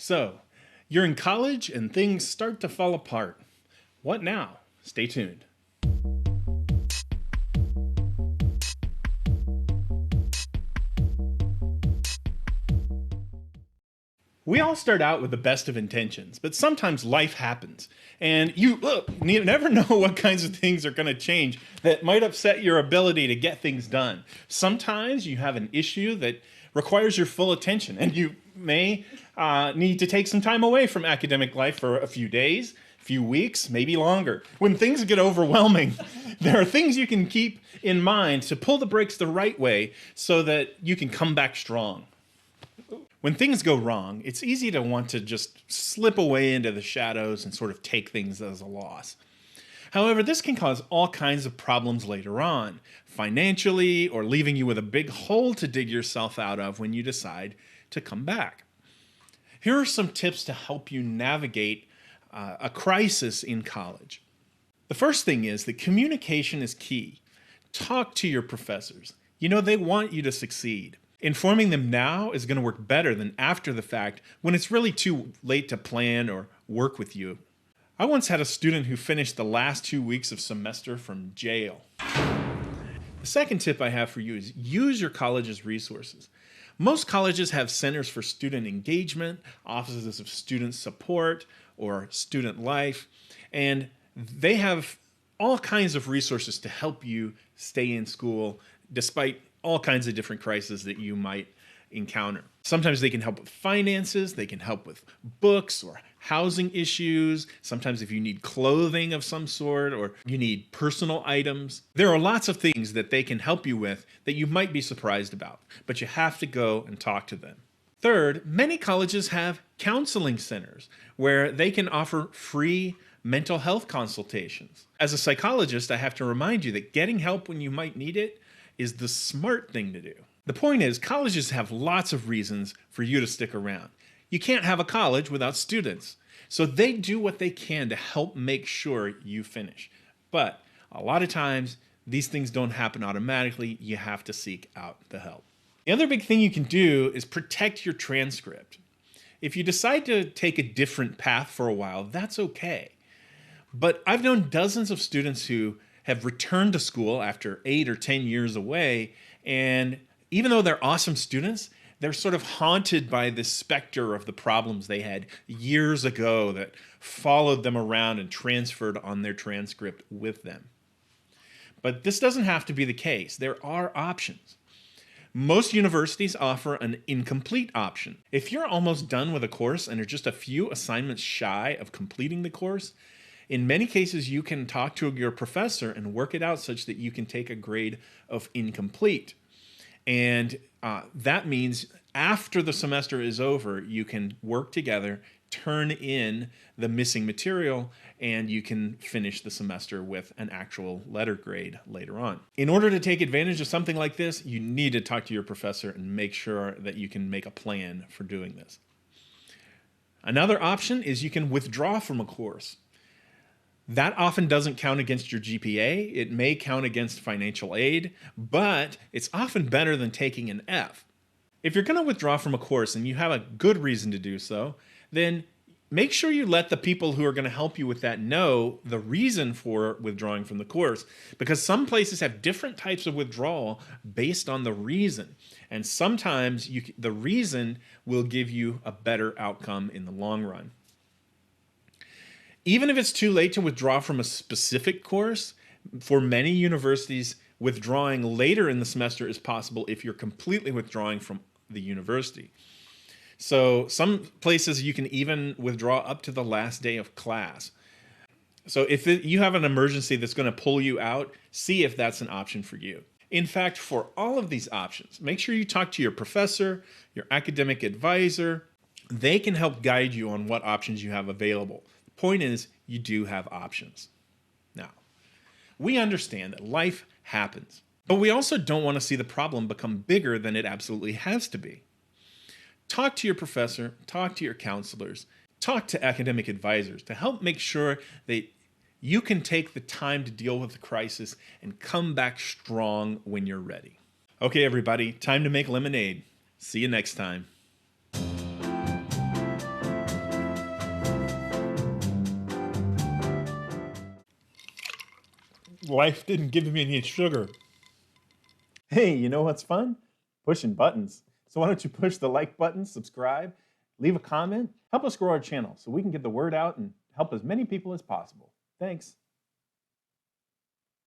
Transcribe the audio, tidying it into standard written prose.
So, you're in college and things start to fall apart. What now? Stay tuned. We all start out with the best of intentions, but sometimes life happens, and you never know what kinds of things are going to change that might upset your ability to get things done. Sometimes you have an issue that requires your full attention, and you may need to take some time away from academic life for a few days, few weeks, maybe longer. When things get overwhelming, there are things you can keep in mind to pull the brakes the right way so that you can come back strong. When things go wrong, it's easy to want to just slip away into the shadows and sort of take things as a loss. However, this can cause all kinds of problems later on, financially, or leaving you with a big hole to dig yourself out of when you decide to come back. Here are some tips to help you navigate a crisis in college. The first thing is that communication is key. Talk to your professors. They want you to succeed. Informing them now is going to work better than after the fact when it's really too late to plan or work with you. I once had a student who finished the last 2 weeks of semester from jail. The second tip I have for you is use your college's resources. Most colleges have centers for student engagement, offices of student support, or student life, and they have all kinds of resources to help you stay in school despite all kinds of different crises that you might encounter. Sometimes they can help with finances, they can help with books or housing issues. Sometimes if you need clothing of some sort or you need personal items. There are lots of things that they can help you with that you might be surprised about, but you have to go and talk to them. Third, many colleges have counseling centers where they can offer free mental health consultations. As a psychologist, I have to remind you that getting help when you might need it is the smart thing to do. The point is, colleges have lots of reasons for you to stick around. You can't have a college without students. So they do what they can to help make sure you finish. But a lot of times, these things don't happen automatically. You have to seek out the help. The other big thing you can do is protect your transcript. If you decide to take a different path for a while, that's okay. But I've known dozens of students who have returned to school after 8 or 10 years away, and even though they're awesome students, they're sort of haunted by this specter of the problems they had years ago that followed them around and transferred on their transcript with them. But this doesn't have to be the case. There are options. Most universities offer an incomplete option. If you're almost done with a course and are just a few assignments shy of completing the course, in many cases, you can talk to your professor and work it out such that you can take a grade of incomplete. And that means after the semester is over, you can work together, turn in the missing material, and you can finish the semester with an actual letter grade later on. In order to take advantage of something like this, you need to talk to your professor and make sure that you can make a plan for doing this. Another option is you can withdraw from a course. That often doesn't count against your GPA. It may count against financial aid, but it's often better than taking an F. If you're going to withdraw from a course and you have a good reason to do so, then make sure you let the people who are going to help you with that know the reason for withdrawing from the course, because some places have different types of withdrawal based on the reason. And sometimes the reason will give you a better outcome in the long run. Even if it's too late to withdraw from a specific course, for many universities, withdrawing later in the semester is possible if you're completely withdrawing from the university. So some places you can even withdraw up to the last day of class. So if you have an emergency that's going to pull you out, see if that's an option for you. In fact, for all of these options, make sure you talk to your professor, your academic advisor. They can help guide you on what options you have available. Point is, you do have options. Now, we understand that life happens, but we also don't want to see the problem become bigger than it absolutely has to be. Talk to your professor, talk to your counselors, talk to academic advisors to help make sure that you can take the time to deal with the crisis and come back strong when you're ready. Okay, everybody, time to make lemonade. See you next time. life didn't give me any sugar. Hey, you know what's fun? Pushing buttons. So why don't you push the like button, subscribe, leave a comment, help us grow our channel so we can get the word out and help as many people as possible. Thanks.